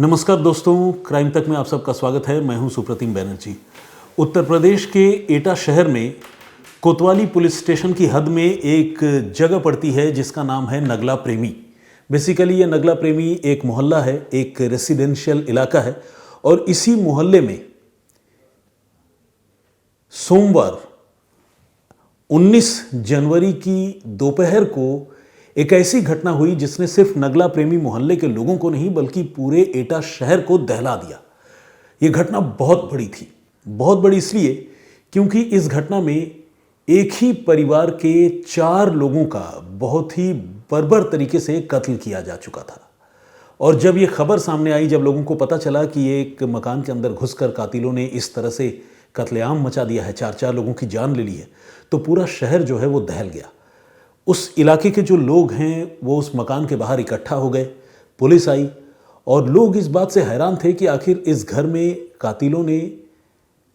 नमस्कार दोस्तों, क्राइम तक में आप सबका स्वागत है। मैं हूं सुप्रतिम बैनर्जी। उत्तर प्रदेश के एटा शहर में कोतवाली पुलिस स्टेशन की हद में एक जगह पड़ती है जिसका नाम है नगला प्रेमी। बेसिकली ये नगला प्रेमी एक मोहल्ला है, एक रेसिडेंशियल इलाका है और इसी मोहल्ले में सोमवार 19 जनवरी की दोपहर को एक ऐसी घटना हुई जिसने सिर्फ नगला प्रेमी मोहल्ले के लोगों को नहीं बल्कि पूरे एटा शहर को दहला दिया। यह घटना बहुत बड़ी थी, बहुत बड़ी इसलिए क्योंकि इस घटना में एक ही परिवार के 4 लोगों का बहुत ही बर्बर तरीके से कत्ल किया जा चुका था। और जब यह खबर सामने आई, जब लोगों को पता चला कि एक मकान के अंदर घुसकर कातिलों ने इस तरह से कत्लेआम मचा दिया है, 4 लोगों की जान ले ली है, तो पूरा शहर जो है वो दहल गया। उस इलाके के जो लोग हैं वो उस मकान के बाहर इकट्ठा हो गए, पुलिस आई और लोग इस बात से हैरान थे कि आखिर इस घर में कातिलों ने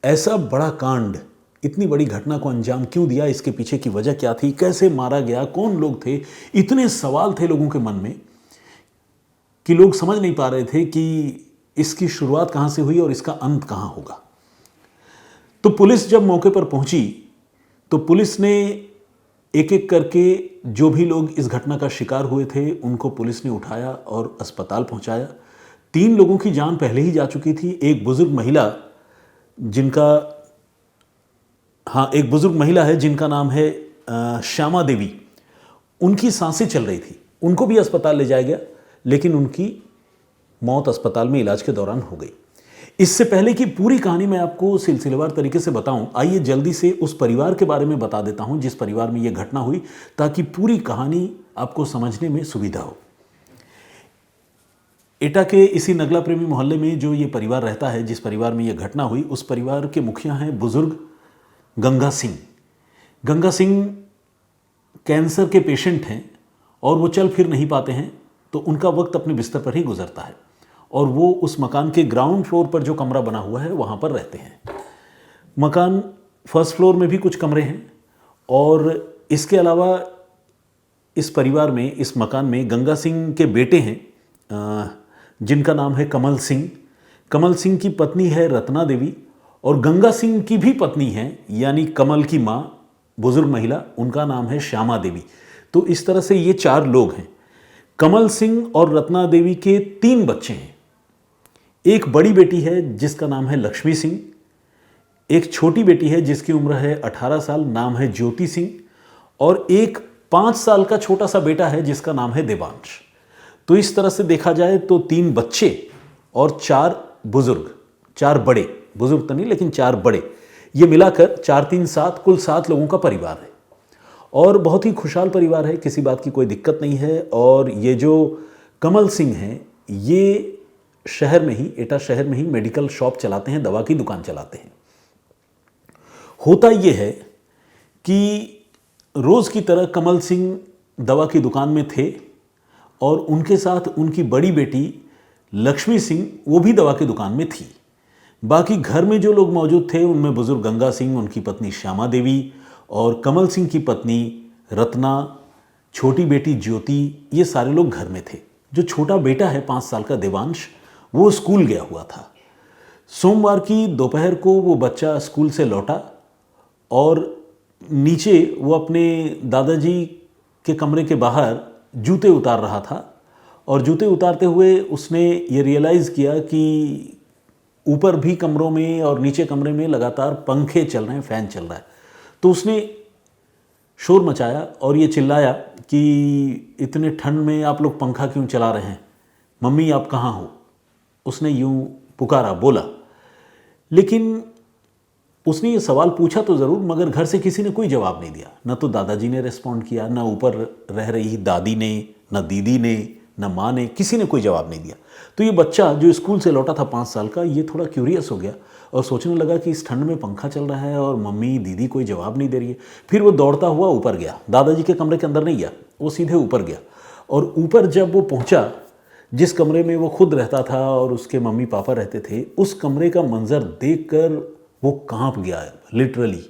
ऐसा बड़ा कांड, इतनी बड़ी घटना को अंजाम क्यों दिया, इसके पीछे की वजह क्या थी, कैसे मारा गया, कौन लोग थे। इतने सवाल थे लोगों के मन में कि लोग समझ नहीं पा रहे थे कि इसकी शुरुआत कहाँ से हुई और इसका अंत कहाँ होगा। तो पुलिस जब मौके पर पहुंची तो पुलिस ने एक एक करके जो भी लोग इस घटना का शिकार हुए थे उनको पुलिस ने उठाया और अस्पताल पहुंचाया। 3 लोगों की जान पहले ही जा चुकी थी। एक बुजुर्ग महिला है जिनका नाम है श्यामा देवी, उनकी सांसें चल रही थी, उनको भी अस्पताल ले जाया गया लेकिन उनकी मौत अस्पताल में इलाज के दौरान हो गई। इससे पहले कि पूरी कहानी मैं आपको सिलसिलेवार तरीके से बताऊं, आइए जल्दी से उस परिवार के बारे में बता देता हूं जिस परिवार में यह घटना हुई, ताकि पूरी कहानी आपको समझने में सुविधा हो। एटा के इसी नगला प्रेमी मोहल्ले में जो ये परिवार रहता है, जिस परिवार में यह घटना हुई, उस परिवार के मुखिया हैं बुजुर्ग गंगा सिंह। गंगा सिंह कैंसर के पेशेंट हैं और वो चल फिर नहीं पाते हैं, तो उनका वक्त अपने बिस्तर पर ही गुजरता है और वो उस मकान के ग्राउंड फ्लोर पर जो कमरा बना हुआ है वहाँ पर रहते हैं। मकान फर्स्ट फ्लोर में भी कुछ कमरे हैं और इसके अलावा इस परिवार में, इस मकान में गंगा सिंह के बेटे हैं जिनका नाम है कमल सिंह। कमल सिंह की पत्नी है रत्ना देवी और गंगा सिंह की भी पत्नी है, यानी कमल की माँ, बुजुर्ग महिला, उनका नाम है श्यामा देवी। तो इस तरह से ये 4 लोग हैं। कमल सिंह और रत्ना देवी के 3 बच्चे हैं। एक बड़ी बेटी है जिसका नाम है लक्ष्मी सिंह, एक छोटी बेटी है जिसकी उम्र है 18 साल, नाम है ज्योति सिंह, और एक 5 साल का छोटा सा बेटा है जिसका नाम है देवांश। तो इस तरह से देखा जाए तो 3 बच्चे और 4 बुजुर्ग, 4 बड़े, बुजुर्ग तो नहीं लेकिन 4 बड़े, ये मिलाकर 4 3 7 कुल 7 लोगों का परिवार है और बहुत ही खुशहाल परिवार है, किसी बात की कोई दिक्कत नहीं है। और ये जो कमल सिंह हैं ये शहर में ही, एटा शहर में ही मेडिकल शॉप चलाते हैं, दवा की दुकान चलाते हैं। होता ये है कि रोज़ की तरह कमल सिंह दवा की दुकान में थे और उनके साथ उनकी बड़ी बेटी लक्ष्मी सिंह वो भी दवा की दुकान में थी। बाकी घर में जो लोग मौजूद थे उनमें बुजुर्ग गंगा सिंह, उनकी पत्नी श्यामा देवी और कमल सिंह की पत्नी रत्ना, छोटी बेटी ज्योति, ये सारे लोग घर में थे। जो छोटा बेटा है 5 साल का देवांश, वो स्कूल गया हुआ था। सोमवार की दोपहर को वो बच्चा स्कूल से लौटा और नीचे वो अपने दादाजी के कमरे के बाहर जूते उतार रहा था और जूते उतारते हुए उसने ये रियलाइज़ किया कि ऊपर भी कमरों में और नीचे कमरे में लगातार पंखे चल रहे हैं, फ़ैन चल रहा है। तो उसने शोर मचाया और ये चिल्लाया कि इतने ठंड में आप लोग पंखा क्यों चला रहे हैं, मम्मी आप कहाँ हो। उसने यूं पुकारा, बोला, लेकिन उसने ये सवाल पूछा तो ज़रूर मगर घर से किसी ने कोई जवाब नहीं दिया। न तो दादाजी ने रिस्पॉन्ड किया, न ऊपर रह रही दादी ने, न दीदी ने, न माँ ने, किसी ने कोई जवाब नहीं दिया। तो ये बच्चा जो स्कूल से लौटा था 5 साल का, ये थोड़ा क्यूरियस हो गया और सोचने लगा कि इस ठंड में पंखा चल रहा है और मम्मी दीदी कोई जवाब नहीं दे रही है। फिर वो दौड़ता हुआ ऊपर गया, दादाजी के कमरे के अंदर नहीं गया, वो सीधे ऊपर गया और ऊपर जब वो पहुँचा, जिस कमरे में वो खुद रहता था और उसके मम्मी पापा रहते थे, उस कमरे का मंजर देखकर वो कांप गया। लिटरली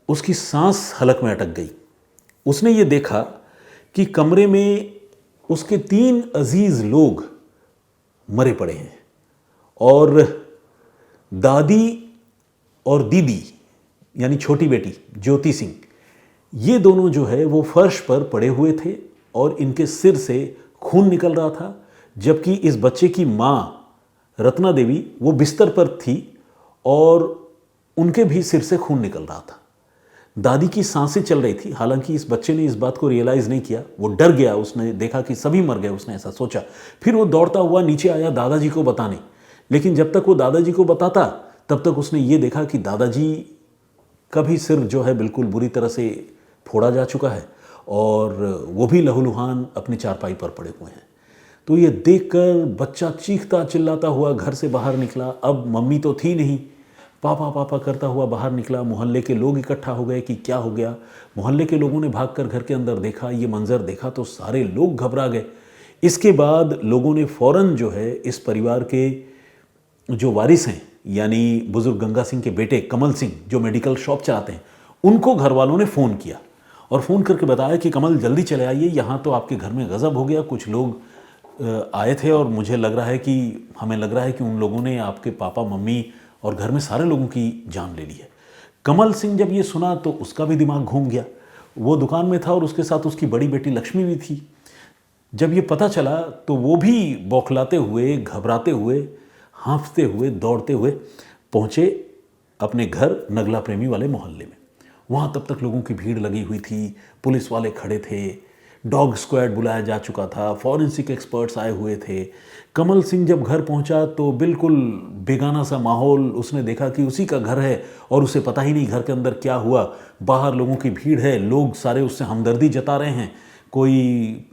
उसकी सांस हलक में अटक गई। उसने ये देखा कि कमरे में उसके 3 अजीज लोग मरे पड़े हैं। और दादी और दीदी यानी छोटी बेटी ज्योति सिंह, ये दोनों जो है वो फर्श पर पड़े हुए थे और इनके सिर से खून निकल रहा था, जबकि इस बच्चे की माँ रत्ना देवी वो बिस्तर पर थी और उनके भी सिर से खून निकल रहा था। दादी की सांसें चल रही थी। हालांकि इस बच्चे ने इस बात को रियलाइज़ नहीं किया, वो डर गया, उसने देखा कि सभी मर गए, उसने ऐसा सोचा। फिर वो दौड़ता हुआ नीचे आया दादाजी को बताने, लेकिन जब तक वो दादाजी को बताता तब तक उसने ये देखा कि दादाजी का भी सिर जो है बिल्कुल बुरी तरह से फोड़ा जा चुका है और वो भी लहूलुहान अपनी चारपाई पर पड़े हुए हैं। तो ये देखकर बच्चा चीखता चिल्लाता हुआ घर से बाहर निकला। अब मम्मी तो थी नहीं, पापा पापा करता हुआ बाहर निकला। मोहल्ले के लोग इकट्ठा हो गए कि क्या हो गया। मोहल्ले के लोगों ने भागकर घर के अंदर देखा, ये मंजर देखा तो सारे लोग घबरा गए। इसके बाद लोगों ने फ़ौरन जो है इस परिवार के जो वारिस हैं यानी बुजुर्ग गंगा सिंह के बेटे कमल सिंह जो मेडिकल शॉप चलाते हैं, उनको घर वालों ने फ़ोन किया और फ़ोन करके बताया कि कमल जल्दी चले आइए, यहाँ तो आपके घर में गज़ब हो गया। कुछ लोग आए थे और मुझे लग रहा है कि हमें लग रहा है कि उन लोगों ने आपके पापा मम्मी और घर में सारे लोगों की जान ले ली है। कमल सिंह जब ये सुना तो उसका भी दिमाग घूम गया। वो दुकान में था और उसके साथ उसकी बड़ी बेटी लक्ष्मी भी थी। जब ये पता चला तो वो भी बौखलाते हुए, घबराते हुए, हाँफते हुए, दौड़ते हुए पहुँचे अपने घर नगला प्रेमी वाले मोहल्ले में। वहाँ तब तक लोगों की भीड़ लगी हुई थी, पुलिस वाले खड़े थे, डॉग स्क्वाड बुलाया जा चुका था, फॉरेंसिक एक्सपर्ट्स आए हुए थे। कमल सिंह जब घर पहुंचा तो बिल्कुल बेगाना सा माहौल, उसने देखा कि उसी का घर है और उसे पता ही नहीं घर के अंदर क्या हुआ। बाहर लोगों की भीड़ है, लोग सारे उससे हमदर्दी जता रहे हैं, कोई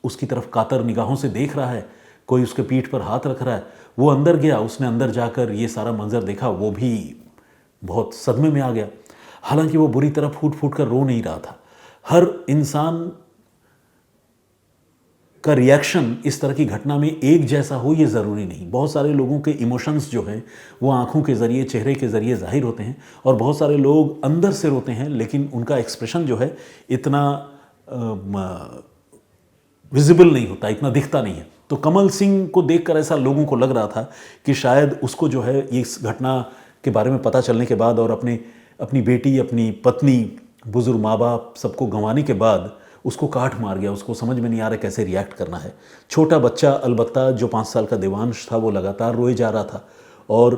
उसकी तरफ कातर निगाहों से देख रहा है, कोई उसके पीठ पर हाथ रख रहा है। वो अंदर गया, उसने अंदर जाकर ये सारा मंजर देखा, वो भी बहुत सदमे में आ गया। हालांकि वो बुरी तरह फूट फूट कर रो नहीं रहा था। हर इंसान का रिएक्शन इस तरह की घटना में एक जैसा हो ये ज़रूरी नहीं। बहुत सारे लोगों के इमोशंस जो हैं वो आंखों के ज़रिए, चेहरे के ज़रिए ज़ाहिर होते हैं और बहुत सारे लोग अंदर से रोते हैं लेकिन उनका एक्सप्रेशन जो है इतना विजिबल नहीं होता, इतना दिखता नहीं है। तो कमल सिंह को देखकर ऐसा लोगों को लग रहा था कि शायद उसको जो है इस घटना के बारे में पता चलने के बाद और अपनी बेटी, अपनी पत्नी, बुजुर्ग माँ बाप सबको गंवाने के बाद उसको काट मार गया। उसको समझ में नहीं आ रहा कैसे रिएक्ट करना है। छोटा बच्चा अलबत्ता जो 5 साल का देवांश था वो लगातार रोए जा रहा था और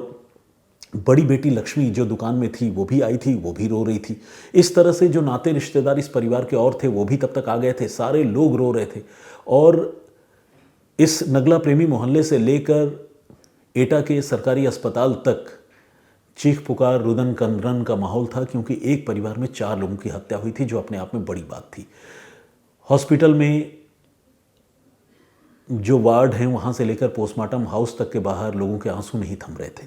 बड़ी बेटी लक्ष्मी जो दुकान में थी वो भी आई थी, वो भी रो रही थी। इस तरह से जो नाते रिश्तेदार इस परिवार के और थे वो भी तब तक आ गए थे। सारे लोग रो रहे थे और इस नगला प्रेमी मोहल्ले से लेकर एटा के सरकारी अस्पताल तक चीख पुकार, रुदन कंदरन का माहौल था, क्योंकि एक परिवार में 4 लोगों की हत्या हुई थी जो अपने आप में बड़ी बात थी। हॉस्पिटल में जो वार्ड हैं वहाँ से लेकर पोस्टमार्टम हाउस तक के बाहर लोगों के आंसू नहीं थम रहे थे।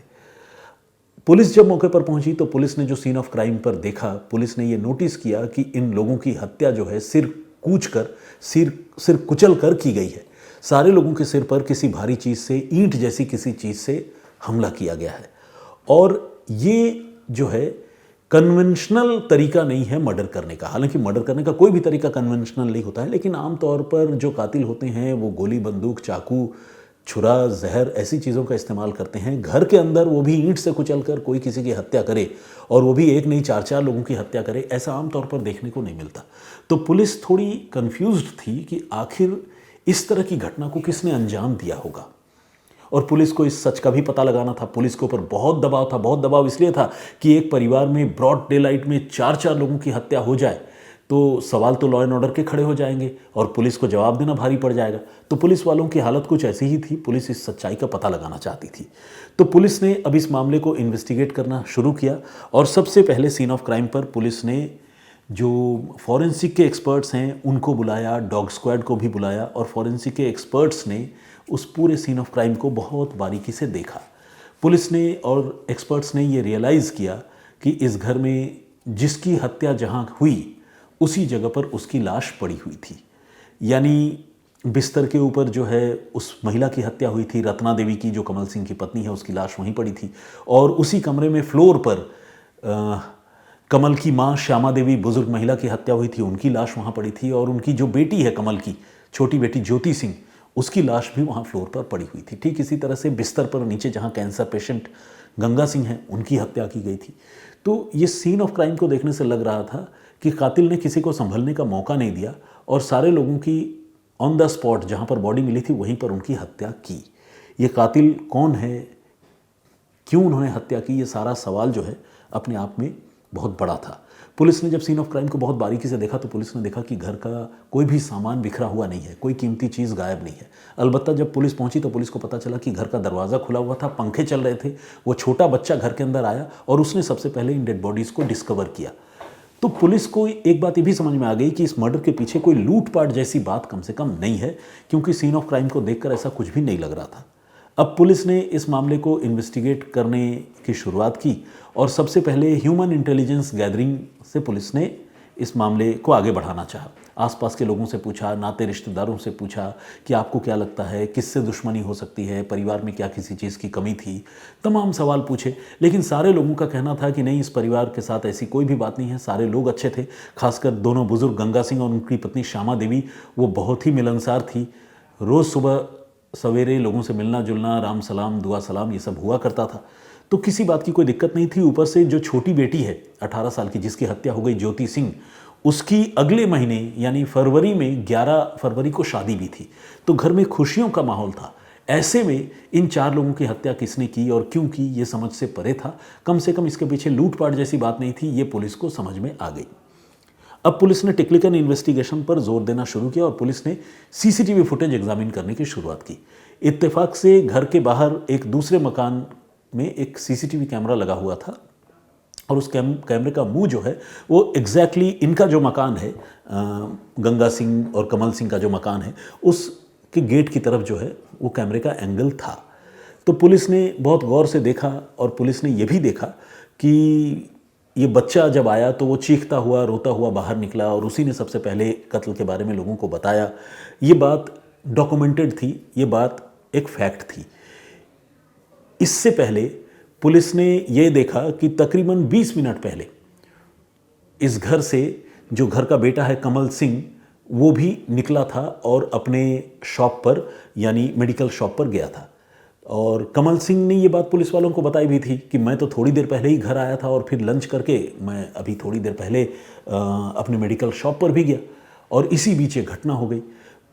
पुलिस जब मौके पर पहुंची तो पुलिस ने जो सीन ऑफ क्राइम पर देखा, पुलिस ने ये नोटिस किया कि इन लोगों की हत्या जो है सिर कुचल कर की गई है। सारे लोगों के सिर पर किसी भारी चीज़ से, ईंट जैसी किसी चीज़ से हमला किया गया है और ये जो है कन्वेंशनल तरीका नहीं है मर्डर करने का। हालांकि मर्डर करने का कोई भी तरीका कन्वेंशनल नहीं होता है, लेकिन आमतौर पर जो कातिल होते हैं वो गोली, बंदूक, चाकू, छुरा, जहर ऐसी चीज़ों का इस्तेमाल करते हैं। घर के अंदर वो भी ईंट से कुचलकर कोई किसी की हत्या करे और वो भी एक नहीं 4-4 लोगों की हत्या करे, ऐसा आमतौर पर देखने को नहीं मिलता। तो पुलिस थोड़ी कन्फ्यूज्ड थी कि आखिर इस तरह की घटना को किसने अंजाम दिया होगा और पुलिस को इस सच का भी पता लगाना था। पुलिस के ऊपर बहुत दबाव था। बहुत दबाव इसलिए था कि एक परिवार में ब्रॉड डे लाइट में 4-4 लोगों की हत्या हो जाए तो सवाल तो लॉ एंड ऑर्डर के खड़े हो जाएंगे और पुलिस को जवाब देना भारी पड़ जाएगा। तो पुलिस वालों की हालत कुछ ऐसी ही थी। पुलिस इस सच्चाई का पता लगाना चाहती थी। तो पुलिस ने अब इस मामले को इन्वेस्टिगेट करना शुरू किया और सबसे पहले सीन ऑफ क्राइम पर पुलिस ने जो फॉरेंसिक के एक्सपर्ट्स हैं उनको बुलाया, डॉग स्क्वाड को भी बुलाया और फॉरेंसिक के एक्सपर्ट्स ने उस पूरे सीन ऑफ क्राइम को बहुत बारीकी से देखा। पुलिस ने और एक्सपर्ट्स ने ये रियलाइज़ किया कि इस घर में जिसकी हत्या जहाँ हुई उसी जगह पर उसकी लाश पड़ी हुई थी। यानी बिस्तर के ऊपर जो है उस महिला की हत्या हुई थी, रत्ना देवी की, जो कमल सिंह की पत्नी है, उसकी लाश वहीं पड़ी थी और उसी कमरे में फ्लोर पर कमल की माँ श्यामा देवी, बुजुर्ग महिला की हत्या हुई थी, उनकी लाश वहाँ पड़ी थी और उनकी जो बेटी है कमल की, छोटी बेटी ज्योति सिंह, उसकी लाश भी वहाँ फ्लोर पर पड़ी हुई थी। ठीक इसी तरह से बिस्तर पर नीचे जहाँ कैंसर पेशेंट गंगा सिंह हैं, उनकी हत्या की गई थी। तो ये सीन ऑफ क्राइम को देखने से लग रहा था कि कातिल ने किसी को संभलने का मौका नहीं दिया और सारे लोगों की ऑन द स्पॉट जहाँ पर बॉडी मिली थी वहीं पर उनकी हत्या की। ये कातिल कौन है, क्यों उन्होंने हत्या की, ये सारा सवाल जो है अपने आप में बहुत बड़ा था। पुलिस ने जब सीन ऑफ क्राइम को बहुत बारीकी से देखा तो पुलिस ने देखा कि घर का कोई भी सामान बिखरा हुआ नहीं है, कोई कीमती चीज़ गायब नहीं है। अलबत्ता जब पुलिस पहुंची तो पुलिस को पता चला कि घर का दरवाज़ा खुला हुआ था, पंखे चल रहे थे। वो छोटा बच्चा घर के अंदर आया और उसने सबसे पहले इन डेड बॉडीज़ को डिस्कवर किया। तो पुलिस को एक बात ये भी समझ में आ गई कि इस मर्डर के पीछे कोई लूटपाट जैसी बात कम से कम नहीं है, क्योंकि सीन ऑफ क्राइम को देखकर ऐसा कुछ भी नहीं लग रहा था। अब पुलिस ने इस मामले को इन्वेस्टिगेट करने की शुरुआत की और सबसे पहले ह्यूमन इंटेलिजेंस गैदरिंग से पुलिस ने इस मामले को आगे बढ़ाना चाहा। आसपास के लोगों से पूछा, नाते रिश्तेदारों से पूछा कि आपको क्या लगता है, किससे दुश्मनी हो सकती है, परिवार में क्या किसी चीज़ की कमी थी, तमाम सवाल पूछे। लेकिन सारे लोगों का कहना था कि नहीं, इस परिवार के साथ ऐसी कोई भी बात नहीं है, सारे लोग अच्छे थे। खासकर दोनों बुजुर्ग गंगा सिंह और उनकी पत्नी श्यामा देवी, वो बहुत ही मिलनसार थी। रोज़ सुबह सवेरे लोगों से मिलना जुलना, राम सलाम, दुआ सलाम, ये सब हुआ करता था। तो किसी बात की कोई दिक्कत नहीं थी। ऊपर से जो छोटी बेटी है 18 साल की, जिसकी हत्या हो गई, ज्योति सिंह, उसकी अगले महीने यानी फरवरी में 11 फरवरी को शादी भी थी। तो घर में खुशियों का माहौल था। ऐसे में इन 4 लोगों की हत्या किसने की और क्यों की, ये समझ से परे था। कम से कम इसके पीछे लूटपाट जैसी बात नहीं थी, ये पुलिस को समझ में आ गई। अब पुलिस ने टेक्निकल इन्वेस्टिगेशन पर जोर देना शुरू किया और पुलिस ने सीसीटीवी फुटेज एग्जामिन करने की शुरुआत की। इत्तेफाक से घर के बाहर एक दूसरे मकान में एक सीसीटीवी कैमरा लगा हुआ था और उस कैमरे का मुंह जो है वो एग्जैक्टली इनका जो मकान है, गंगा सिंह और कमल सिंह का जो मकान है, उसके गेट की तरफ जो है वो कैमरे का एंगल था। तो पुलिस ने बहुत गौर से देखा और पुलिस ने ये भी देखा कि ये बच्चा जब आया तो वो चीखता हुआ, रोता हुआ बाहर निकला और उसी ने सबसे पहले कत्ल के बारे में लोगों को बताया। ये बात डॉक्यूमेंटेड थी, ये बात एक फैक्ट थी। इससे पहले पुलिस ने ये देखा कि तकरीबन 20 मिनट पहले इस घर से जो घर का बेटा है कमल सिंह, वो भी निकला था और अपने शॉप पर यानी मेडिकल शॉप पर गया था। और कमल सिंह ने ये बात पुलिस वालों को बताई भी थी कि मैं तो थोड़ी देर पहले ही घर आया था और फिर लंच करके मैं अभी थोड़ी देर पहले अपने मेडिकल शॉप पर भी गया और इसी बीच ये घटना हो गई।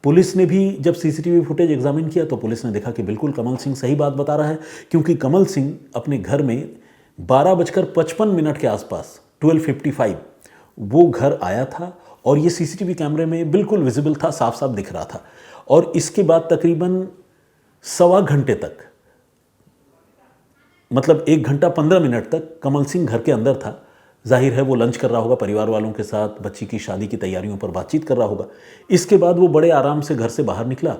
पुलिस ने भी जब सीसीटीवी फुटेज एग्जामिन किया तो पुलिस ने देखा कि बिल्कुल कमल सिंह सही बात बता रहा है, क्योंकि कमल सिंह अपने घर में 12:55 के आसपास 12:55 वो घर आया था और ये सीसीटीवी कैमरे में बिल्कुल विजिबल था, साफ साफ दिख रहा था। और इसके बाद तकरीबन सवा घंटे तक, मतलब 1 घंटा 15 मिनट तक कमल सिंह घर के अंदर था। जाहिर है वो लंच कर रहा होगा परिवार वालों के साथ, बच्ची की शादी की तैयारियों पर बातचीत कर रहा होगा। इसके बाद वो बड़े आराम से घर से बाहर निकला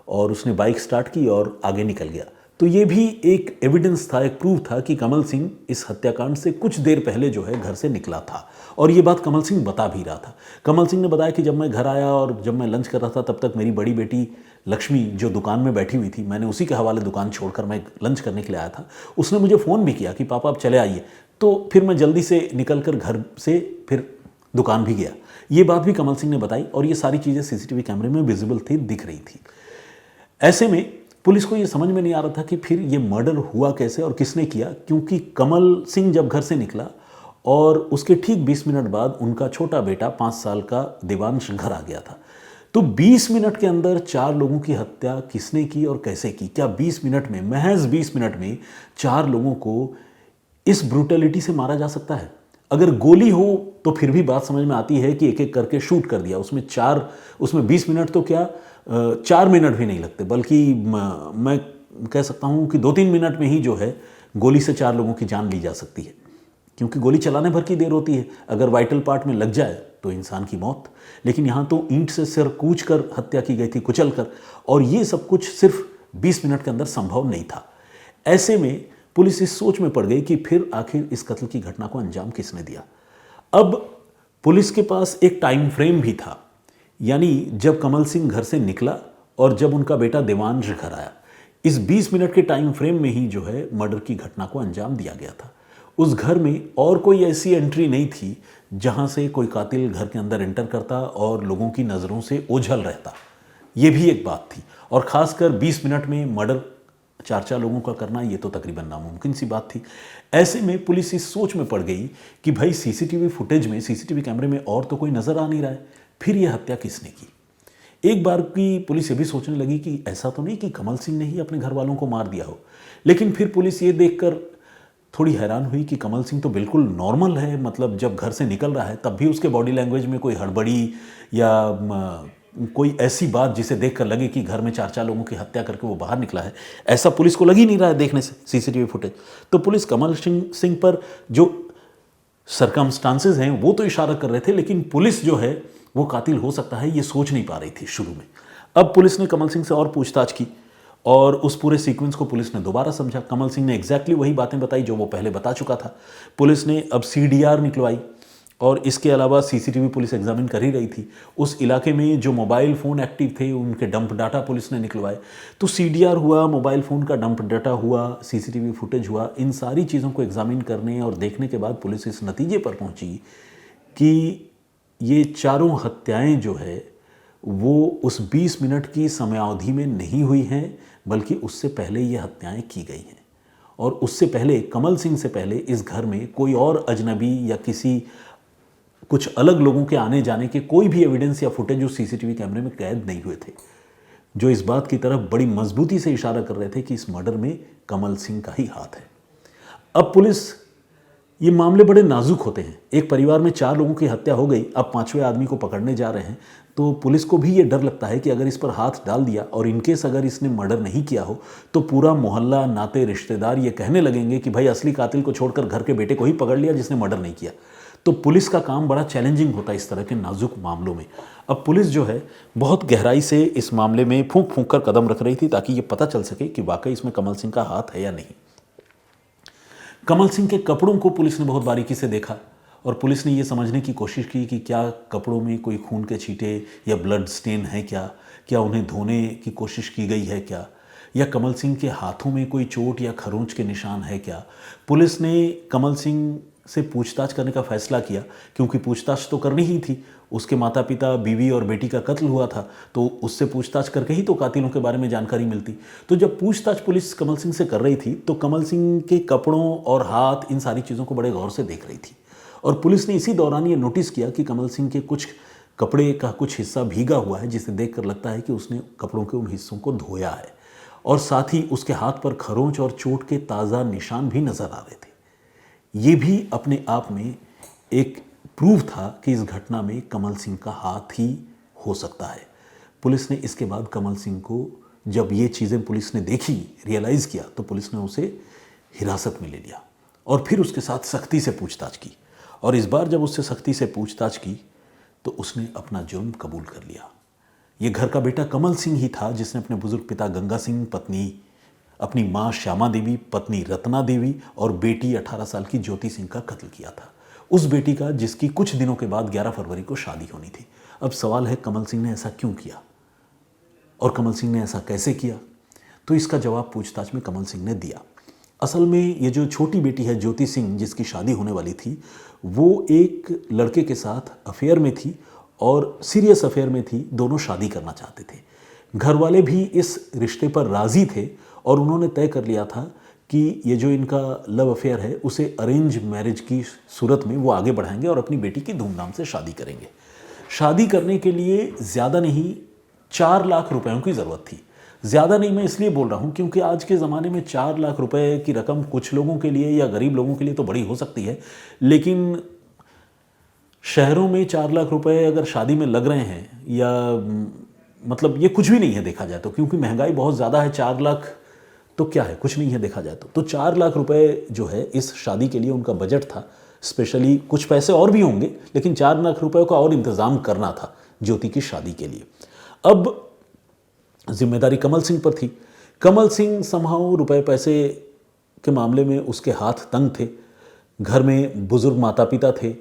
और उसने बाइक स्टार्ट की और आगे निकल गया। तो ये भी एक एविडेंस था, एक प्रूफ था कि कमल सिंह इस हत्याकांड से कुछ देर पहले जो है घर से निकला था। और ये बात कमल सिंह बता भी रहा था। कमल सिंह ने बताया कि जब मैं घर आया और जब मैं लंच कर रहा था तब तक मेरी बड़ी बेटी लक्ष्मी जो दुकान में बैठी हुई थी, मैंने उसी के हवाले दुकान छोड़कर मैं लंच करने के लिए आया था। उसने मुझे फ़ोन भी किया कि पापा अब चले आइए। तो फिर मैं जल्दी से निकलकर घर से फिर दुकान भी गया। ये बात भी कमल सिंह ने बताई और ये सारी चीज़ें सीसीटीवी कैमरे में विजिबल थी, दिख रही थी। ऐसे में पुलिस को ये समझ में नहीं आ रहा था कि फिर ये मर्डर हुआ कैसे और किसने किया, क्योंकि कमल सिंह जब घर से निकला और उसके ठीक 20 मिनट बाद उनका छोटा बेटा 5 साल का देवांश घर आ गया था। तो 20 मिनट के अंदर 4 लोगों की हत्या किसने की और कैसे की? क्या 20 मिनट में, महज 20 मिनट में 4 लोगों को इस ब्रूटलिटी से मारा जा सकता है? अगर गोली हो तो फिर भी बात समझ में आती है कि एक एक करके शूट कर दिया। उसमें 20 मिनट तो क्या 4 मिनट भी नहीं लगते, बल्कि मैं कह सकता हूँ कि 2-3 मिनट में ही जो है गोली से 4 लोगों की जान ली जा सकती है, क्योंकि गोली चलाने भर की देर होती है। अगर वाइटल पार्ट में लग जाए तो इंसान की मौत। लेकिन यहाँ तो ईंट से सिर कूच कर हत्या की गई थी, कुचल कर, और ये सब कुछ सिर्फ 20 मिनट के अंदर संभव नहीं था। ऐसे में पुलिस इस सोच में पड़ गई कि फिर आखिर इस कत्ल की घटना को अंजाम किसने दिया। अब पुलिस के पास एक टाइम फ्रेम भी था, यानी जब कमल सिंह घर से निकला और जब उनका बेटा देवांश घर आया, इस 20 मिनट के टाइम फ्रेम में ही जो है मर्डर की घटना को अंजाम दिया गया था। उस घर में और कोई ऐसी एंट्री नहीं थी जहां से कोई कातिल घर के अंदर एंटर करता और लोगों की नज़रों से ओझल रहता। ये भी एक बात थी। और ख़ासकर 20 मिनट में मर्डर 4 लोगों का करना, ये तो तकरीबन नामुमकिन सी बात थी। ऐसे में पुलिस इस सोच में पड़ गई कि भाई सीसीटीवी फुटेज में, सीसीटीवी कैमरे में और तो कोई नज़र आ नहीं रहा है, फिर यह हत्या किसने की। एक बार की पुलिस ये भी सोचने लगी कि ऐसा तो नहीं कि कमल सिंह ने ही अपने घर वालों को मार दिया हो। लेकिन फिर पुलिस ये देखकर थोड़ी हैरान हुई कि कमल सिंह तो बिल्कुल नॉर्मल है, मतलब जब घर से निकल रहा है तब भी उसके बॉडी लैंग्वेज में कोई हड़बड़ी या कोई ऐसी बात जिसे देखकर लगे कि घर में 4 लोगों की हत्या करके वो बाहर निकला है, ऐसा पुलिस को लग ही नहीं रहा है देखने से सीसीटीवी फुटेज। तो पुलिस कमल सिंह पर जो सरकमस्टांसेस हैं वो तो इशारा कर रहे थे, लेकिन पुलिस जो है वो कातिल हो सकता है ये सोच नहीं पा रही थी शुरू में। अब पुलिस ने कमल सिंह से और पूछताछ की और उस पूरे सीक्वेंस को पुलिस ने दोबारा समझा। कमल सिंह ने एग्जैक्टली वही बातें बताई जो वो पहले बता चुका था। पुलिस ने अब सीडीआर निकलवाई और इसके अलावा सीसीटीवी पुलिस एग्जामिन कर ही रही थी। उस इलाके में जो मोबाइल फ़ोन एक्टिव थे उनके डंप डाटा पुलिस ने निकलवाए। तो सीडीआर हुआ, मोबाइल फ़ोन का डंप डाटा हुआ, सीसीटीवी फुटेज हुआ। इन सारी चीज़ों को एग्जामिन करने और देखने के बाद पुलिस इस नतीजे पर पहुंची कि ये चारों हत्याएं जो है वो उस 20 मिनट की समयावधि में नहीं हुई हैं, बल्कि उससे पहले ये हत्याएं की गई हैं। और उससे पहले, कमल सिंह से पहले इस घर में कोई और अजनबी या किसी कुछ अलग लोगों के आने जाने के कोई भी एविडेंस या फुटेज उस सीसीटीवी कैमरे में कैद नहीं हुए थे, जो इस बात की तरफ बड़ी मजबूती से इशारा कर रहे थे कि इस मर्डर में कमल सिंह का ही हाथ है। अब पुलिस, ये मामले बड़े नाजुक होते हैं। एक परिवार में 4 लोगों की हत्या हो गई, अब 5वें आदमी को पकड़ने जा रहे हैं, तो पुलिस को भी ये डर लगता है कि अगर इस पर हाथ डाल दिया और इनकेस अगर इसने मर्डर नहीं किया हो तो पूरा मोहल्ला, नाते, रिश्तेदार ये कहने लगेंगे कि भाई असली कातिल को छोड़कर घर के बेटे को ही पकड़ लिया जिसने मर्डर नहीं किया। तो पुलिस का काम बड़ा चैलेंजिंग होता है इस तरह के नाजुक मामलों में। अब पुलिस जो है बहुत गहराई से इस मामले में फूंक फूंक कर कदम रख रही थी ताकि ये पता चल सके कि वाकई इसमें कमल सिंह का हाथ है या नहीं। कमल सिंह के कपड़ों को पुलिस ने बहुत बारीकी से देखा और पुलिस ने ये समझने की कोशिश की कि क्या कपड़ों में कोई खून के छींटे या ब्लड स्टेन है क्या उन्हें धोने की कोशिश की गई है क्या, या कमल सिंह के हाथों में कोई चोट या खरोंच के निशान है क्या। पुलिस ने कमल सिंह से पूछताछ करने का फैसला किया क्योंकि पूछताछ तो करनी ही थी। उसके माता पिता, बीवी और बेटी का कत्ल हुआ था, तो उससे पूछताछ करके ही तो कातिलों के बारे में जानकारी मिलती। तो जब पूछताछ पुलिस कमल सिंह से कर रही थी तो कमल सिंह के कपड़ों और हाथ, इन सारी चीज़ों को बड़े गौर से देख रही थी। और पुलिस ने इसी दौरान ये नोटिस किया कि कमल सिंह के कुछ कपड़े का कुछ हिस्सा भीगा हुआ है, जिसे देखकर लगता है कि उसने कपड़ों के उन हिस्सों को धोया है। और साथ ही उसके हाथ पर खरोंच और चोट के ताज़ा निशान भी नजर आ रहे थे। ये भी अपने आप में एक प्रूफ था कि इस घटना में कमल सिंह का हाथ ही हो सकता है। पुलिस ने इसके बाद कमल सिंह को, जब ये चीज़ें पुलिस ने देखी, रियलाइज़ किया, तो पुलिस ने उसे हिरासत में ले लिया और फिर उसके साथ सख्ती से पूछताछ की। और इस बार जब उससे सख्ती से पूछताछ की तो उसने अपना जुर्म कबूल कर लिया। ये घर का बेटा कमल सिंह ही था जिसने अपने बुजुर्ग पिता गंगा सिंह, पत्नी अपनी माँ श्यामा देवी, पत्नी रत्ना देवी और बेटी 18 साल की ज्योति सिंह का कत्ल किया था। उस बेटी का जिसकी कुछ दिनों के बाद 11 फरवरी को शादी होनी थी। अब सवाल है कमल सिंह ने ऐसा क्यों किया और कमल सिंह ने ऐसा कैसे किया? तो इसका जवाब पूछताछ में कमल सिंह ने दिया। असल में ये जो छोटी बेटी है ज्योति सिंह, जिसकी शादी होने वाली थी, वो एक लड़के के साथ अफेयर में थी और सीरियस अफेयर में थी। दोनों शादी करना चाहते थे। घर वाले भी इस रिश्ते पर राज़ी थे और उन्होंने तय कर लिया था कि ये जो इनका लव अफेयर है उसे अरेंज मैरिज की सूरत में वो आगे बढ़ाएंगे और अपनी बेटी की धूमधाम से शादी करेंगे। शादी करने के लिए ज़्यादा नहीं 4 लाख रुपयों की ज़रूरत थी। ज़्यादा नहीं मैं इसलिए बोल रहा हूँ क्योंकि आज के ज़माने में 4 लाख रुपए की रकम कुछ लोगों के लिए या गरीब लोगों के लिए तो बड़ी हो सकती है, लेकिन शहरों में 4 लाख रुपए अगर शादी में लग रहे हैं या मतलब ये कुछ भी नहीं है देखा जाए तो, क्योंकि महंगाई बहुत ज़्यादा है। 4 लाख तो क्या है, कुछ नहीं है देखा जाए तो 4 लाख रुपए जो है इस शादी के लिए उनका बजट था। स्पेशली कुछ पैसे और भी होंगे, लेकिन 4 लाख रुपए का और इंतज़ाम करना था ज्योति की शादी के लिए। अब जिम्मेदारी कमल सिंह पर थी। कमल सिंह समहाउ रुपए पैसे के मामले में उसके हाथ तंग थे। घर में बुजुर्ग माता पिता थे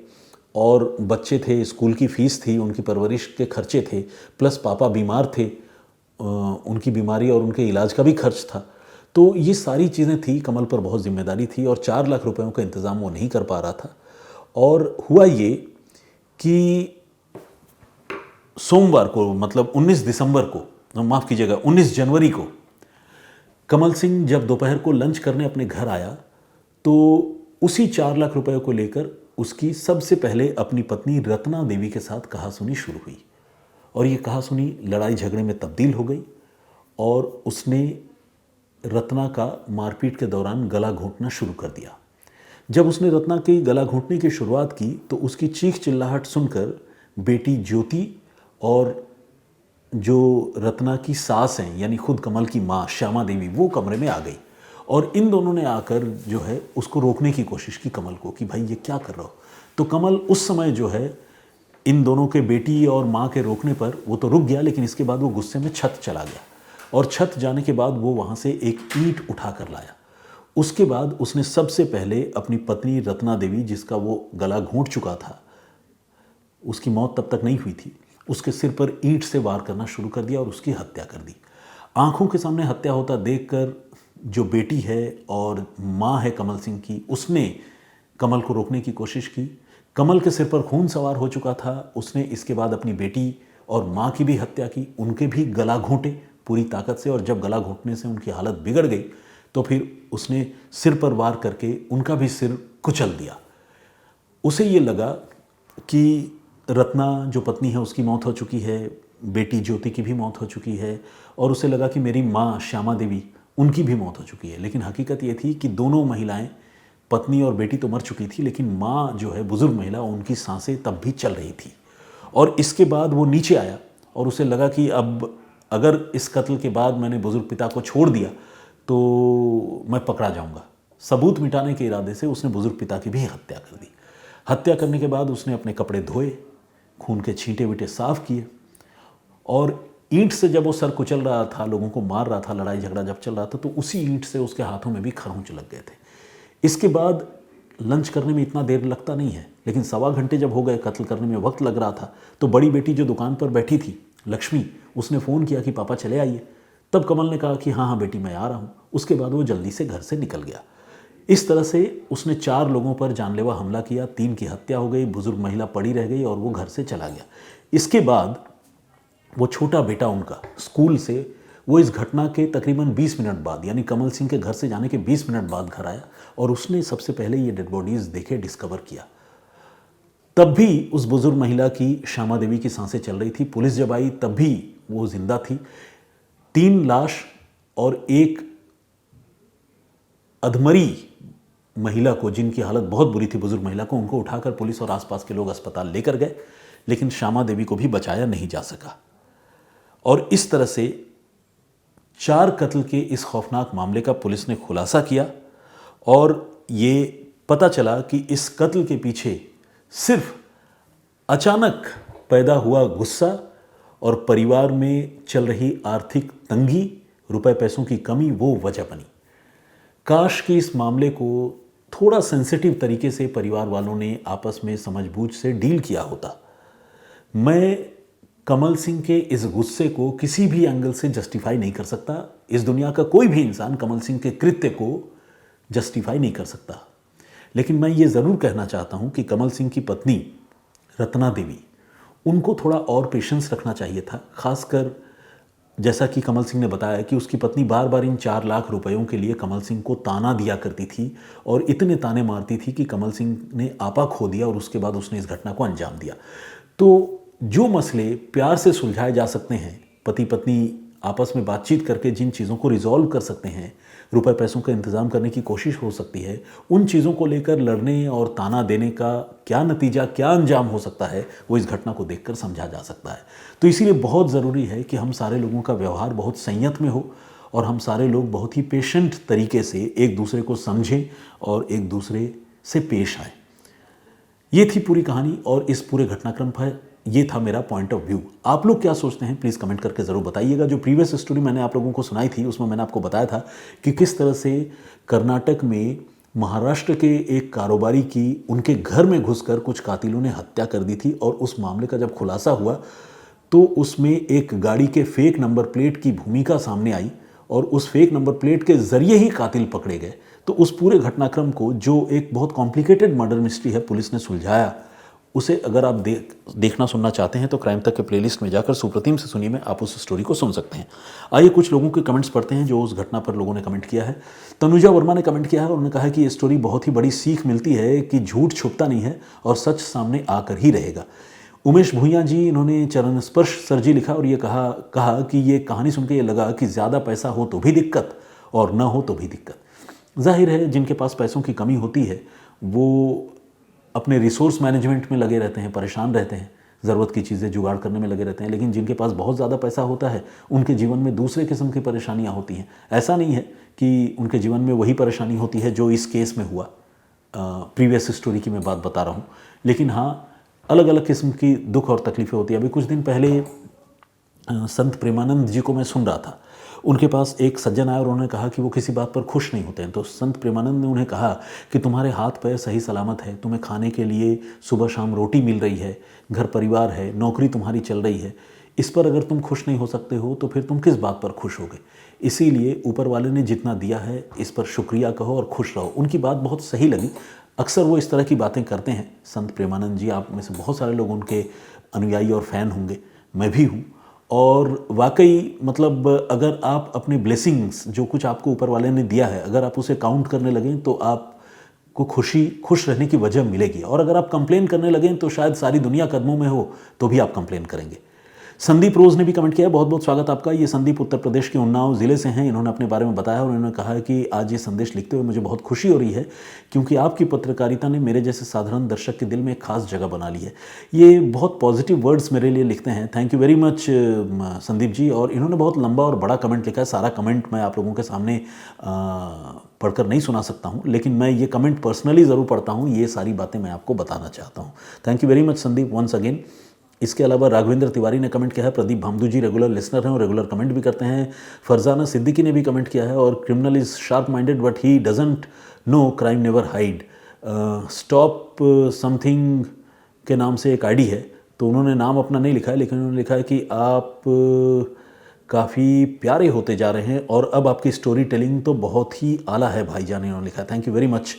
और बच्चे थे, स्कूल की फ़ीस थी, उनकी परवरिश के खर्चे थे, प्लस पापा बीमार थे, उनकी बीमारी और उनके इलाज का भी खर्च था। तो ये सारी चीज़ें थी, कमल पर बहुत जिम्मेदारी थी और 4 लाख रुपयों का इंतज़ाम वो नहीं कर पा रहा था। और हुआ ये कि सोमवार को, मतलब 19 दिसंबर को माफ़ कीजिएगा 19 जनवरी को कमल सिंह जब दोपहर को लंच करने अपने घर आया तो उसी 4 लाख रुपए को लेकर उसकी सबसे पहले अपनी पत्नी रत्ना देवी के साथ कहासुनी शुरू हुई और ये कहासुनी लड़ाई झगड़े में तब्दील हो गई और उसने रत्ना का मारपीट के दौरान गला घोंटना शुरू कर दिया। जब उसने रत्ना की गला घोंटने की शुरुआत की तो उसकी चीख चिल्लाहट सुनकर बेटी ज्योति और जो रत्ना की सास हैं यानी खुद कमल की माँ श्यामा देवी वो कमरे में आ गई और इन दोनों ने आकर जो है उसको रोकने की कोशिश की कमल को कि भाई ये क्या कर रहा हो। तो कमल उस समय जो है इन दोनों के बेटी और माँ के रोकने पर वो तो रुक गया, लेकिन इसके बाद वो गुस्से में छत चला गया और छत जाने के बाद वो वहाँ से एक ईंट उठा कर लाया। उसके बाद उसने सबसे पहले अपनी पत्नी रत्ना देवी जिसका वो गला घोंट चुका था, उसकी मौत तब तक नहीं हुई थी, उसके सिर पर ईंट से वार करना शुरू कर दिया और उसकी हत्या कर दी। आंखों के सामने हत्या होता देखकर जो बेटी है और माँ है कमल सिंह की, उसने कमल को रोकने की कोशिश की। कमल के सिर पर खून सवार हो चुका था, उसने इसके बाद अपनी बेटी और माँ की भी हत्या की, उनके भी गला घोंटे पूरी ताकत से और जब गला घोंटने से उनकी हालत बिगड़ गई तो फिर उसने सिर पर वार करके उनका भी सिर कुचल दिया। उसे ये लगा कि रत्ना जो पत्नी है उसकी मौत हो चुकी है, बेटी ज्योति की भी मौत हो चुकी है और उसे लगा कि मेरी माँ श्यामा देवी उनकी भी मौत हो चुकी है। लेकिन हकीकत ये थी कि दोनों महिलाएं, पत्नी और बेटी तो मर चुकी थी, लेकिन माँ जो है बुजुर्ग महिला, उनकी सांसें तब भी चल रही थी। और इसके बाद वो नीचे आया और उसे लगा कि अब अगर इस कत्ल के बाद मैंने बुजुर्ग पिता को छोड़ दिया तो मैं पकड़ा जाऊंगा। सबूत मिटाने के इरादे से उसने बुजुर्ग पिता की भी हत्या कर दी। हत्या करने के बाद उसने अपने कपड़े धोए, खून के छींटे वीटे साफ किए और ईंट से जब वो सर कुचल रहा था, लोगों को मार रहा था, लड़ाई झगड़ा जब चल रहा था, तो उसी ईंट से उसके हाथों में भी खरोंच लग गए थे। इसके बाद लंच करने में इतना देर लगता नहीं है, लेकिन 1.25 घंटे जब हो गए, कत्ल करने में वक्त लग रहा था, तो बड़ी बेटी जो दुकान पर बैठी थी लक्ष्मी, उसने फ़ोन किया कि पापा चले आइए। तब कमल ने कहा कि हाँ हाँ बेटी मैं आ रहा हूँ। उसके बाद वो जल्दी से घर से निकल गया। इस तरह से उसने 4 लोगों पर जानलेवा हमला किया, 3 की हत्या हो गई, बुजुर्ग महिला पड़ी रह गई और वो घर से चला गया। इसके बाद वो छोटा बेटा उनका स्कूल से वो इस घटना के तकरीबन 20 मिनट बाद यानी कमल सिंह के घर से जाने के 20 मिनट बाद घर आया और उसने सबसे पहले ये डेड बॉडीज़ देखे, डिस्कवर किया। तब भी उस बुजुर्ग महिला की, श्यामा देवी की सांसें चल रही थी। पुलिस जब आई तब भी वो जिंदा थी। 3 लाश और एक अधमरी महिला को, जिनकी हालत बहुत बुरी थी बुजुर्ग महिला को, उनको उठाकर पुलिस और आसपास के लोग अस्पताल लेकर गए, लेकिन श्यामा देवी को भी बचाया नहीं जा सका। और इस तरह से 4 कत्ल के इस खौफनाक मामले का पुलिस ने खुलासा किया और ये पता चला कि इस कत्ल के पीछे सिर्फ अचानक पैदा हुआ गुस्सा और परिवार में चल रही आर्थिक तंगी, रुपए पैसों की कमी वो वजह बनी। काश कि इस मामले को थोड़ा सेंसिटिव तरीके से परिवार वालों ने आपस में समझबूझ से डील किया होता। मैं कमल सिंह के इस गुस्से को किसी भी एंगल से जस्टिफाई नहीं कर सकता। इस दुनिया का कोई भी इंसान कमल सिंह के कृत्य को जस्टिफाई नहीं कर सकता। लेकिन मैं ये ज़रूर कहना चाहता हूँ कि कमल सिंह की पत्नी रत्ना देवी, उनको थोड़ा और पेशेंस रखना चाहिए था। खासकर जैसा कि कमल सिंह ने बताया कि उसकी पत्नी बार बार इन 4 लाख रुपयों के लिए कमल सिंह को ताना दिया करती थी और इतने ताने मारती थी कि कमल सिंह ने आपा खो दिया और उसके बाद उसने इस घटना को अंजाम दिया। तो जो मसले प्यार से सुलझाए जा सकते हैं, पति पत्नी आपस में बातचीत करके जिन चीज़ों को रिजॉल्व कर सकते हैं, रुपए पैसों का इंतज़ाम करने की कोशिश हो सकती है, उन चीज़ों को लेकर लड़ने और ताना देने का क्या नतीजा, क्या अंजाम हो सकता है, वो इस घटना को देखकर समझा जा सकता है। तो इसीलिए बहुत ज़रूरी है कि हम सारे लोगों का व्यवहार बहुत संयत में हो और हम सारे लोग बहुत ही पेशेंट तरीके से एक दूसरे को समझें और एक दूसरे से पेश आएँ। ये थी पूरी कहानी और इस पूरे घटनाक्रम पर ये था मेरा पॉइंट ऑफ व्यू। आप लोग क्या सोचते हैं प्लीज़ कमेंट करके ज़रूर बताइएगा। जो प्रीवियस स्टोरी मैंने आप लोगों को सुनाई थी उसमें मैंने आपको बताया था कि किस तरह से कर्नाटक में महाराष्ट्र के एक कारोबारी की उनके घर में घुसकर कुछ कातिलों ने हत्या कर दी थी और उस मामले का जब खुलासा हुआ तो उसमें एक गाड़ी के फेक नंबर प्लेट की भूमिका सामने आई और उस फेक नंबर प्लेट के ज़रिए ही कातिल पकड़े गए। तो उस पूरे घटनाक्रम को, जो एक बहुत कॉम्प्लिकेटेड मर्डर मिस्ट्री है, पुलिस ने सुलझाया। उसे अगर आप देखना सुनना चाहते हैं तो क्राइम तक के प्लेलिस्ट में जाकर सुप्रतिम से सुनिए में आप उस स्टोरी को सुन सकते हैं। आइए कुछ लोगों के कमेंट्स पढ़ते हैं जो उस घटना पर लोगों ने कमेंट किया है। तनुजा वर्मा ने कमेंट किया है और उन्होंने कहा है कि ये स्टोरी बहुत ही बड़ी सीख मिलती है कि झूठ छुपता नहीं है और सच सामने आकर ही रहेगा। उमेश भूइयाँ जी, इन्होंने चरण स्पर्श सर जी लिखा और ये कहा कि ये कहानी सुन के ये लगा कि ज़्यादा पैसा हो तो भी दिक्कत और ना हो तो भी दिक्कत। जाहिर है जिनके पास पैसों की कमी होती है वो अपने रिसोर्स मैनेजमेंट में लगे रहते हैं, परेशान रहते हैं, ज़रूरत की चीज़ें जुगाड़ करने में लगे रहते हैं। लेकिन जिनके पास बहुत ज़्यादा पैसा होता है उनके जीवन में दूसरे किस्म की परेशानियाँ होती हैं। ऐसा नहीं है कि उनके जीवन में वही परेशानी होती है जो इस केस में हुआ। प्रीवियस स्टोरी की मैं बात बता रहा हूँ, लेकिन हाँ अलग अलग किस्म की दुख और तकलीफ़ें होती हैं। अभी कुछ दिन पहले संत प्रेमानंद जी को मैं सुन रहा था। उनके पास एक सज्जन आया और उन्होंने कहा कि वो किसी बात पर खुश नहीं होते हैं। तो संत प्रेमानंद ने उन्हें कहा कि तुम्हारे हाथ पैर सही सलामत है, तुम्हें खाने के लिए सुबह शाम रोटी मिल रही है, घर परिवार है, नौकरी तुम्हारी चल रही है, इस पर अगर तुम खुश नहीं हो सकते हो तो फिर तुम किस बात पर खुश होगे। इसीलिए ऊपर वाले ने जितना दिया है इस पर शुक्रिया कहो और खुश रहो। उनकी बात बहुत सही लगी। अक्सर वो इस तरह की बातें करते हैं संत प्रेमानंद जी। आप में से बहुत सारे लोग उनके अनुयायी और फ़ैन होंगे, मैं भी हूँ। और वाकई मतलब अगर आप अपने ब्लेसिंग्स जो कुछ आपको ऊपर वाले ने दिया है अगर आप उसे काउंट करने लगें तो आपको खुश रहने की वजह मिलेगी। और अगर आप कंप्लेन करने लगें तो शायद सारी दुनिया कदमों में हो तो भी आप कंप्लेन करेंगे। संदीप रोज़ ने भी कमेंट किया, बहुत बहुत स्वागत आपका। ये संदीप उत्तर प्रदेश के उन्नाव ज़िले से हैं। इन्होंने अपने बारे में बताया और उन्होंने कहा कि आज ये संदेश लिखते हुए मुझे बहुत खुशी हो रही है क्योंकि आपकी पत्रकारिता ने मेरे जैसे साधारण दर्शक के दिल में एक खास जगह बना ली है। ये बहुत पॉजिटिव वर्ड्स मेरे लिए लिखते हैं। Thank you very much Sandeep ji. और इन्होंने बहुत लंबा और बड़ा कमेंट लिखा है। सारा कमेंट मैं आप लोगों के सामने पढ़कर नहीं सुना सकता हूँ, लेकिन मैं ये कमेंट पर्सनली ज़रूर पढ़ता हूँ। ये सारी बातें मैं आपको बताना चाहता हूँ। Thank you very much Sandeep once again. इसके अलावा राघवेंद्र तिवारी ने कमेंट किया है। प्रदीप भामदू जी रेगुलर लिसनर हैं और रेगुलर कमेंट भी करते हैं। फरजाना सिद्दीकी ने भी कमेंट किया है और criminal is sharp minded but he doesn't know crime never hide. Stop something के नाम से एक आईडी है, तो उन्होंने नाम अपना नहीं लिखा है लेकिन उन्होंने लिखा है कि आप काफ़ी प्यारे होते जा रहे हैं और अब आपकी स्टोरी टेलिंग तो बहुत ही आला है भाईजान, इन्होंने लिखा है। Thank you very much.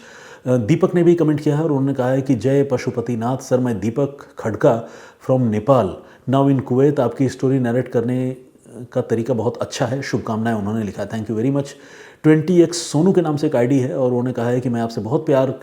Deepak ने भी कमेंट किया है और उन्होंने कहा है कि जय पशुपतिनाथ सर, मैं Deepak Khadka from Nepal now in Kuwait. आपकी स्टोरी नरेट करने का तरीका बहुत अच्छा है, शुभकामनाएं, उन्होंने लिखा है। Thank you very much. 20x Sonu के नाम से एक आईडी है और उन्होंने कहा है कि मैं आपसे बहुत प्यार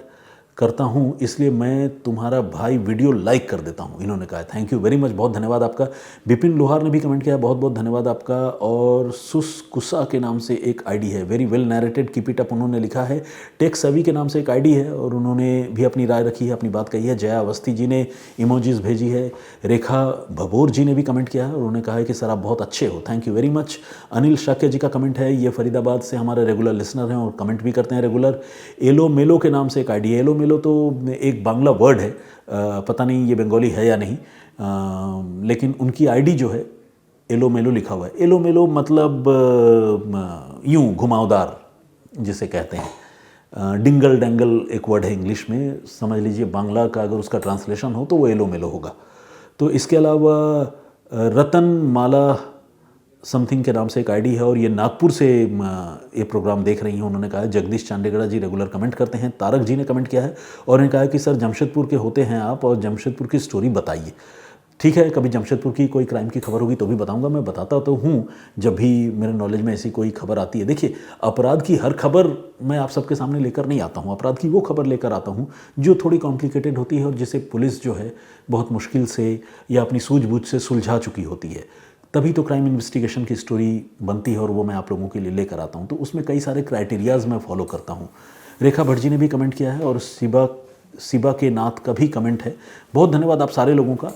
करता हूँ इसलिए मैं तुम्हारा भाई वीडियो लाइक कर देता हूँ, इन्होंने कहा है। थैंक यू वेरी मच, बहुत धन्यवाद आपका। बिपिन लोहार ने भी कमेंट किया, बहुत बहुत धन्यवाद आपका। और सुसकुसा के नाम से एक आईडी है, very well narrated keep it up, उन्होंने लिखा है। टेक सवी के नाम से एक आईडी है और उन्होंने भी अपनी राय रखी है, अपनी बात कही है। जया अवस्थी जी ने इमोजीज भेजी है। रेखा भभोर जी ने भी कमेंट किया है और उन्होंने कहा है कि सर आप बहुत अच्छे हो, thank you very much. Anil Shakya ji का कमेंट है, ये फरीदाबाद से हमारे रेगुलर लिसनर हैं और कमेंट भी करते हैं रेगुलर। एलो मेलो के नाम से एक आईडी है। एलो मेलो तो एक बांग्ला वर्ड है, पता नहीं ये बंगाली है या नहीं, लेकिन उनकी आईडी जो है एलो मेलो लिखा हुआ है। एलो मेलो मतलब यूं घुमावदार जिसे कहते हैं। डिंगल डेंगल एक वर्ड है इंग्लिश में, समझ लीजिए बांग्ला का अगर उसका ट्रांसलेशन हो तो वो एलो मेलो होगा। तो इसके अलावा रतन माला समथिंग के नाम से एक आईडी है और ये नागपुर से ये प्रोग्राम देख रही हैं, उन्होंने कहा है। जगदीश चांडेगड़ा जी रेगुलर कमेंट करते हैं। तारक जी ने कमेंट किया है और उन्होंने कहा है कि सर जमशेदपुर के होते हैं आप और जमशेदपुर की स्टोरी बताइए। ठीक है, कभी जमशेदपुर की कोई क्राइम की खबर होगी तो भी बताऊंगा। मैं बताता तो हूँ जब भी मेरे नॉलेज में ऐसी कोई खबर आती है। देखिए, अपराध की हर खबर मैं आप सबके सामने लेकर नहीं आता हूँ। अपराध की वो खबर लेकर आता हूँ जो थोड़ी कॉम्प्लिकेटेड होती है और जिसे पुलिस जो है बहुत मुश्किल से या अपनी सूझबूझ से सुलझा चुकी होती है। तभी तो क्राइम इन्वेस्टिगेशन की स्टोरी बनती है और वो मैं आप लोगों के लिए लेकर आता हूँ। तो उसमें कई सारे क्राइटेरियाज़ मैं फॉलो करता हूँ। रेखा भट्ट जी ने भी कमेंट किया है और सिबा के नाथ का भी कमेंट है। बहुत धन्यवाद आप सारे लोगों का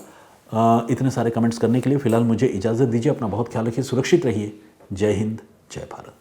इतने सारे कमेंट्स करने के लिए। फ़िलहाल मुझे इजाज़त दीजिए, अपना बहुत ख्याल रखिए, सुरक्षित रहिए। जय हिंद, जय भारत।